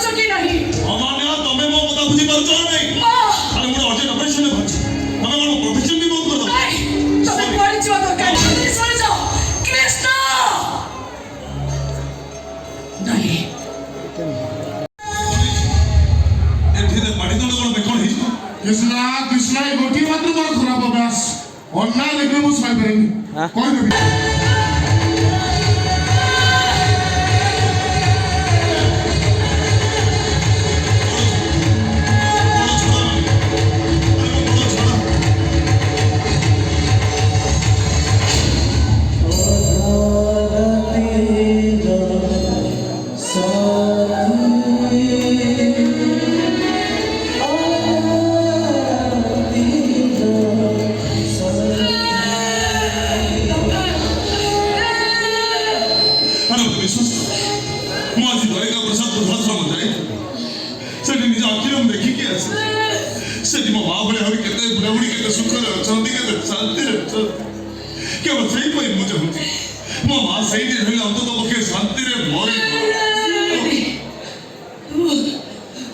ପାରୁଛ କି ନାହିଁ? ଅମାନ୍ୟ ତମେ ମୋ କଥା ବୁଝି ପାରୁଛ ନା ନାହିଁ? ଆରେ ଗୋଟେ ଅର୍ଜେଣ୍ଟ ଅପରେସନ ବାହାରିଛି। ତମେ କଣ ପ୍ରଫେସନ ବି ବନ୍ଦ କରିଦବ? ତମେ କୁଆଡେ ଯିବା ଦରକାର? ଶୁଣିଛ କୃଷ୍ଣ ନାହିଁ। ଏଠିରେ ପାଣିଦଣ୍ଡ କଣ ବେକଣ ହେଇଯିବ? कृष्णा कृष्णा ये गोटी मात्र मोर खराब अभ्यास अन्ना देखले मु सही पारेनी कहि देबी केवल सही कोई मुझे होती मो मां सही दे रही अंत तो के शांति रे मोरी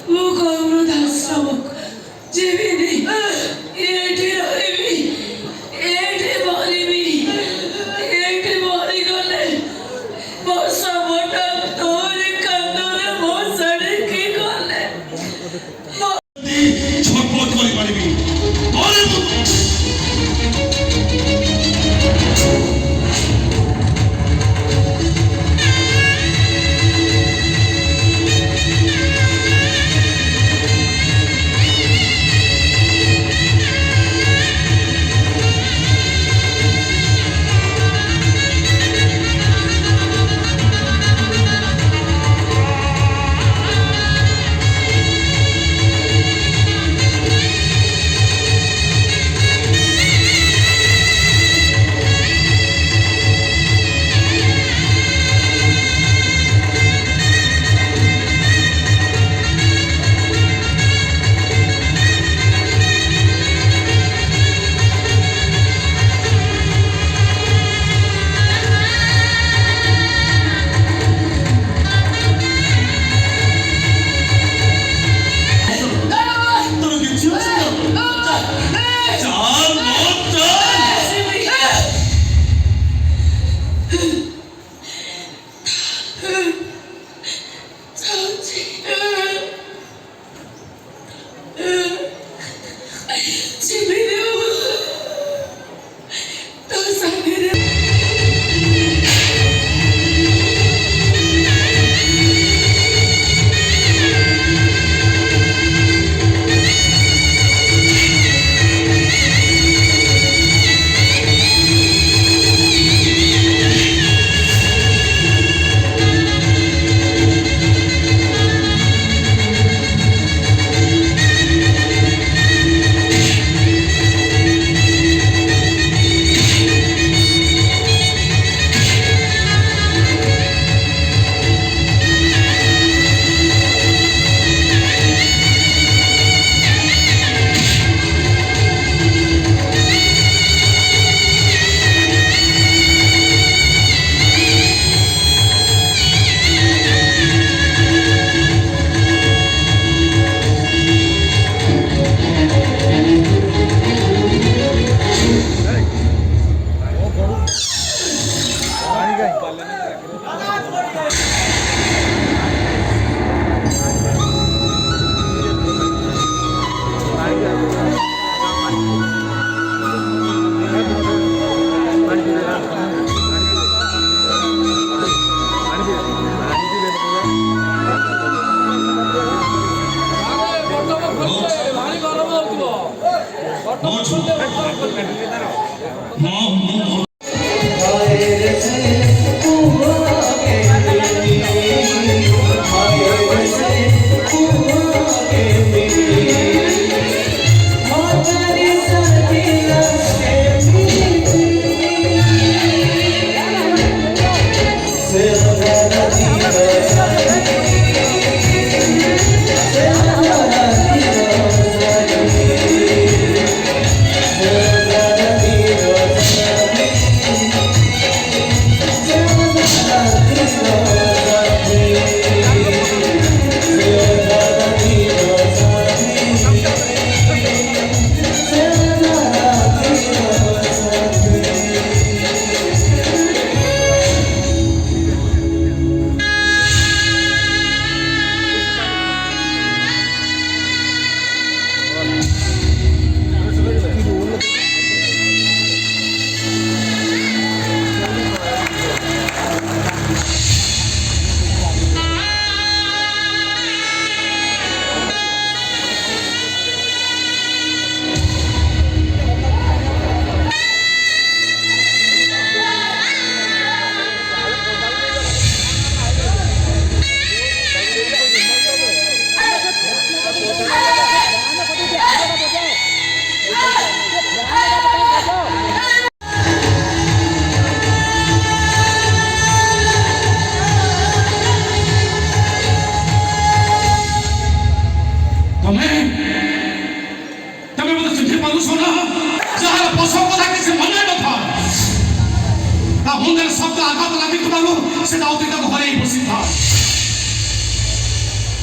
वो कौन दासव जीवी नहीं एठी रहिबी एठी मरिबी एठी मरि गले वर्षा बटा तोरी कांदरे मो सड़ी की गले छटपट करि पारिबी अरे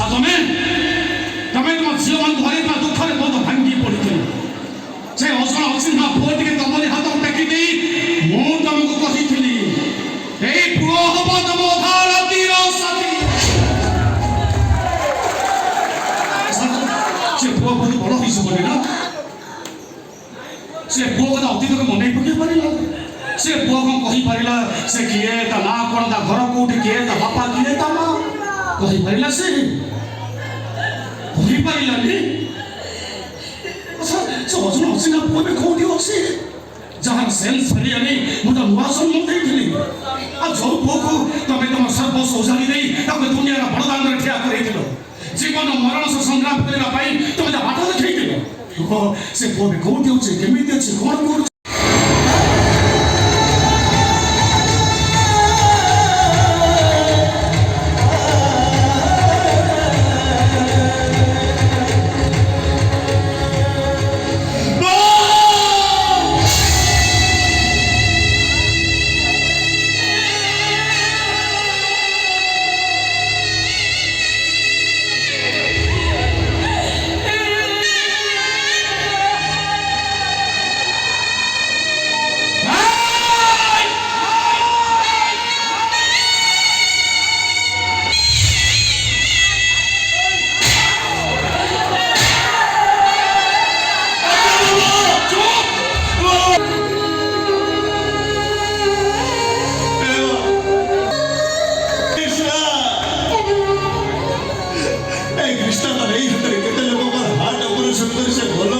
ଆଉ ତମେ ତମ ଝିଅମାନଙ୍କୁ ହରେଇବା ଦୁଃଖରେ ବହୁତ ଭାଙ୍ଗି ପଡ଼ିଥିଲ। ସେ ଅସଳ ଅଚିହ୍ନା ପୁଅ ଟିକେ ତମରି ହାତ ଟେକି ଦେଇ ମୁଁ ତମକୁ କହିଥିଲି ଏଇ ପୁଅ ହବ ତମ ଅଧା ରାତିର ସାଥୀ। ସେ ପୁଅ ବହୁତ ବଡ଼ ହେଇଯିବନି ନା। ସେ ପୁଅ କଥା ଅତୀତକୁ ମନେଇ ପକେଇ ପାରିଲା। ସେ ପୁଅ କଣ କହିପାରିଲା ସେ କିଏ, ତା ନାଁ କଣ, ତା ଘର କୋଉଠି, କିଏ ତା ବାପା, କିଏ ତା ମା କହିପାରିଲା? ସେ କହିପାରିଲାନି। ସେ ଅଜଣା ଅଚିହ୍ନା ପୁଅ ଏବେ କୋଉଠି ଅଛି ଯାହାର ସେନ୍ସ ଫେରିଆନି ମୁଁ ତା ନୂଆ ଜନ୍ମ ଦେଇଥିଲି। ଆଉ ଯୋଉ ପୁଅକୁ ତମେ ତମ ସର୍ବସ୍ୱ ଉଜାଡ଼ି ଦେଇ ତାକୁ ଦୁନିଆର ବଡ଼ଦାଣ୍ଡରେ ଠିଆ କରେଇଥିଲ, ଜୀବନ ମରଣ ସଂଗ୍ରାମ କରିବା ପାଇଁ ତମେ ତା ବାଟ ଦେଖେଇଥିଲ, ସେ ପୁଅ ଏବେ କୋଉଠି ଅଛି, କେମିତି ଅଛି, କଣ କରୁଛି? କୃଷ୍ଣ ଏଇ ହାତରେ କେତେ ଲୋକଙ୍କର ହାର୍ଟ ଅପରେସନ କରି ସେ ଭଲ